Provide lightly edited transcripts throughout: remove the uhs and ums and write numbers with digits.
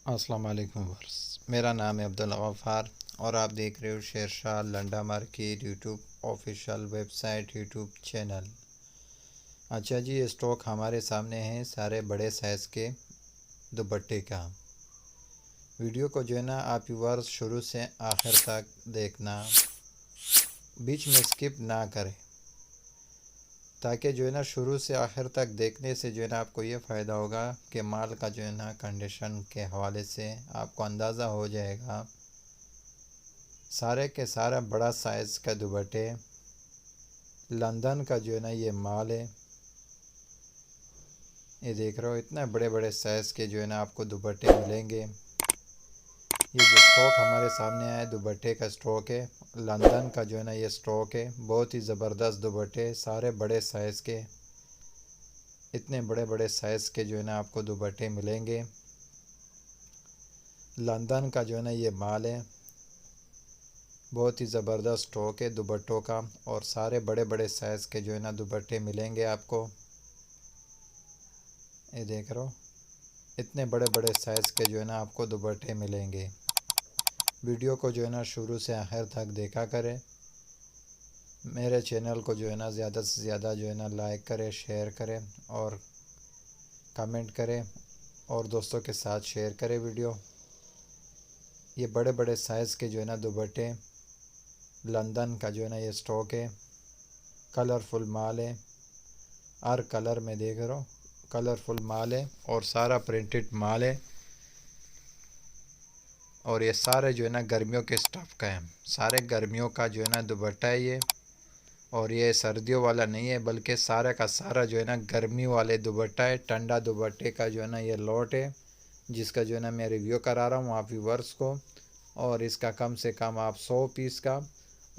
अस्सलाम वालेकुम वर्स। मेरा नाम है अब्दुल गफ़ार और आप देख रहे हो Shershah Landa market YouTube official website YouTube channel. अच्छा जी, ये स्टॉक हमारे सामने है सारे बड़े साइज़ के दुपट्टे का। वीडियो को जो है ना आप व्यूअर्स शुरू से आखिर तक देखना, बीच में स्किप ना करें, ताकि जो है ना शुरू से आखिर तक देखने से जो है ना आपको ये फ़ायदा होगा कि माल का जो है ना कंडीशन के हवाले से आपको अंदाज़ा हो जाएगा। सारे के सारा बड़ा साइज़ का दुपट्टे लंदन का जो है ना ये माल है। ये देख रहे हो, इतने बड़े बड़े साइज़ के जो है ना आपको दुपट्टे मिलेंगे। ये जो स्टॉक हमारे सामने आया है दुपट्टे का स्टॉक है, लंदन का जो है ना ये स्टॉक है। बहुत ही ज़बरदस्त दुपट्टे, सारे बड़े साइज़ के, इतने बड़े बड़े साइज़ के जो है ना आपको दुपट्टे मिलेंगे। लंदन का जो है ना ये माल है। बहुत ही ज़बरदस्त स्टॉक है दुपट्टों का और सारे बड़े बड़े साइज़ के जो है ना दुपट्टे मिलेंगे आपको। ये देख रहे हो, इतने बड़े बड़े साइज़ के जो है ना आपको दुपट्टे मिलेंगे। वीडियो को जो है ना शुरू से आखिर तक देखा करें। मेरे चैनल को जो है ना ज़्यादा से ज़्यादा जो है ना लाइक करें, शेयर करें और कमेंट करें और दोस्तों के साथ शेयर करें वीडियो। ये बड़े बड़े साइज़ के जो है ना दुपट्टे लंदन का जो है ना ये स्टॉक है। कलरफुल माल है, हर कलर में देख रहे हो कलरफुल माल है और सारा प्रिंटेड माल है। और ये सारे जो है ना गर्मियों के स्टफ़ का है, सारे गर्मियों का जो है ना दुपट्टा है ये। और ये सर्दियों वाला नहीं है, बल्कि सारा का सारा जो है ना गर्मी वाले दुपट्टा है। ठंडा दुपट्टे का जो है ना ये लॉट है, जिसका जो है ना मैं रिव्यू करा रहा हूँ आप व्यूवर्स को। और इसका कम से कम आप 100 पीस का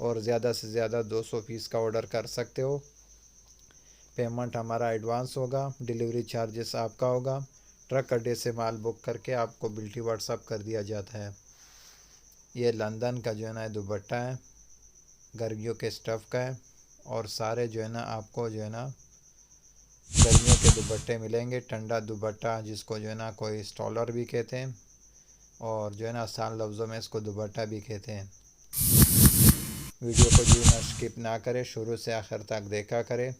और ज़्यादा से ज़्यादा 200 पीस का ऑर्डर कर सकते हो। पेमेंट हमारा एडवांस होगा, डिलीवरी चार्जेस आपका होगा। ट्रक अड्डे से माल बुक करके आपको बिल्टी व्हाट्सअप कर दिया जाता है। ये लंदन का जो है ना दुपट्टा है, गर्मियों के स्टफ़ का है। और सारे जो है ना आपको जो है ना गर्मियों के दुपट्टे मिलेंगे। ठंडा दुपट्टा, जिसको जो है ना कोई स्टॉलर भी कहते हैं और जो है ना आसान लफ्ज़ों में इसको दुपट्टा भी कहते हैं। वीडियो को जो ना स्किप ना करें, शुरू से आखिर तक देखा करें।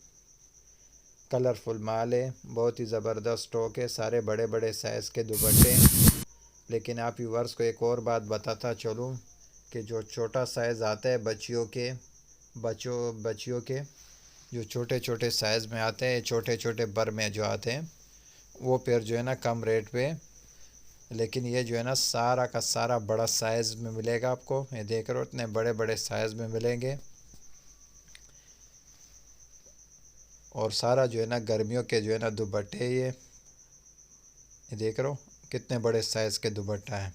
कलरफुल माल है, बहुत ही ज़बरदस्त स्टॉक है, सारे बड़े बड़े साइज़ के दुपट्टे। लेकिन आप व्यूअर्स को एक और बात बताता चलूँ कि जो छोटा साइज़ आता है बच्चियों के जो छोटे छोटे साइज़ में आते हैं, छोटे छोटे बर में जो आते हैं, वो पेयर जो है ना कम रेट पे। लेकिन ये जो है ना सारा का सारा बड़ा साइज़ में मिलेगा आपको। ये देख रहे हो, इतने बड़े बड़े साइज़ में मिलेंगे। और सारा जो है ना गर्मियों के जो है ना दुपट्टे ये देख रहे हो कितने बड़े साइज़ के दुपट्टा हैं।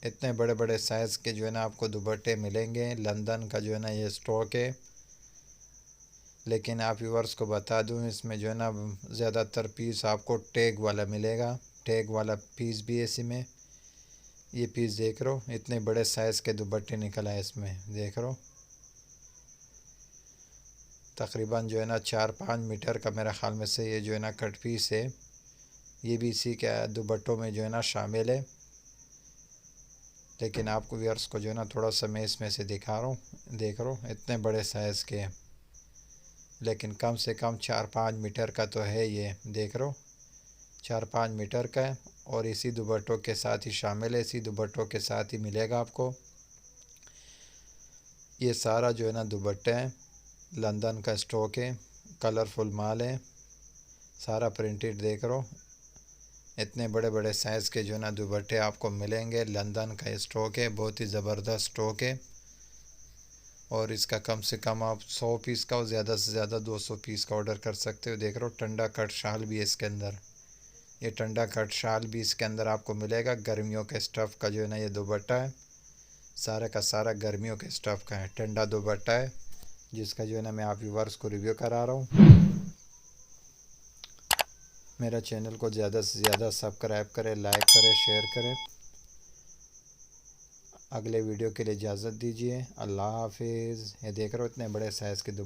इतने बड़े बड़े साइज़ के जो है ना आपको दुपट्टे मिलेंगे। लंदन का जो है ना ये स्टॉक है। लेकिन आप व्यूअर्स को बता दूं, इसमें जो है ना ज़्यादातर पीस आपको टैग वाला मिलेगा। टैग वाला पीस भी है इसी में। ये पीस देख रहे हो, इतने बड़े साइज़ के दुपट्टे निकल आए इसमें, देख रहे हो। तकरीबन जो है ना 4-5 मीटर का मेरा ख़्याल में से ये जो है ना कट पीस है। ये भी इसी के दुपट्टों में जो है ना शामिल है। लेकिन आपको व्यूअर्स को जो है ना थोड़ा सा मैं इसमें से दिखा रहा हूँ, देख रहे हो इतने बड़े साइज़ के। लेकिन कम से कम 4-5 मीटर का तो है ये, देख रहे हो 4-5 मीटर का है। और इसी दुपट्टों के साथ ही शामिल है, इसी दुपट्टों के साथ ही मिलेगा आपको। ये सारा जो है ना दुपट्टे हैं, लंदन का स्टॉक है, कलरफुल माल है, सारा प्रिंटेड देख रहे हो। इतने बड़े बड़े साइज़ के जो है ना दुपट्टे आपको मिलेंगे। लंदन का स्टॉक है, बहुत ही ज़बरदस्त स्टॉक है। और इसका कम से कम आप 100 पीस का और ज़्यादा से ज़्यादा 200 पीस का ऑर्डर कर सकते हो। देख रहे हो ठंडा कट शाल भी है इसके अंदर। ये ठंडा कट शाल भी इसके अंदर आपको मिलेगा। गर्मियों के स्टफ़ का जो है ना ये दुपट्टा है, सारा का सारा गर्मियों के स्टफ़ का है। ठंडा दुपट्टा है, जिसका जो है ना मैं आप व्यूअर्स को रिव्यू करा रहा हूँ। मेरा चैनल को ज़्यादा से ज़्यादा सब्सक्राइब करें, लाइक करें, शेयर करें। अगले वीडियो के लिए इजाज़त दीजिए। अल्लाह हाफिज़। ये देख रहे हो इतने बड़े साइज़ के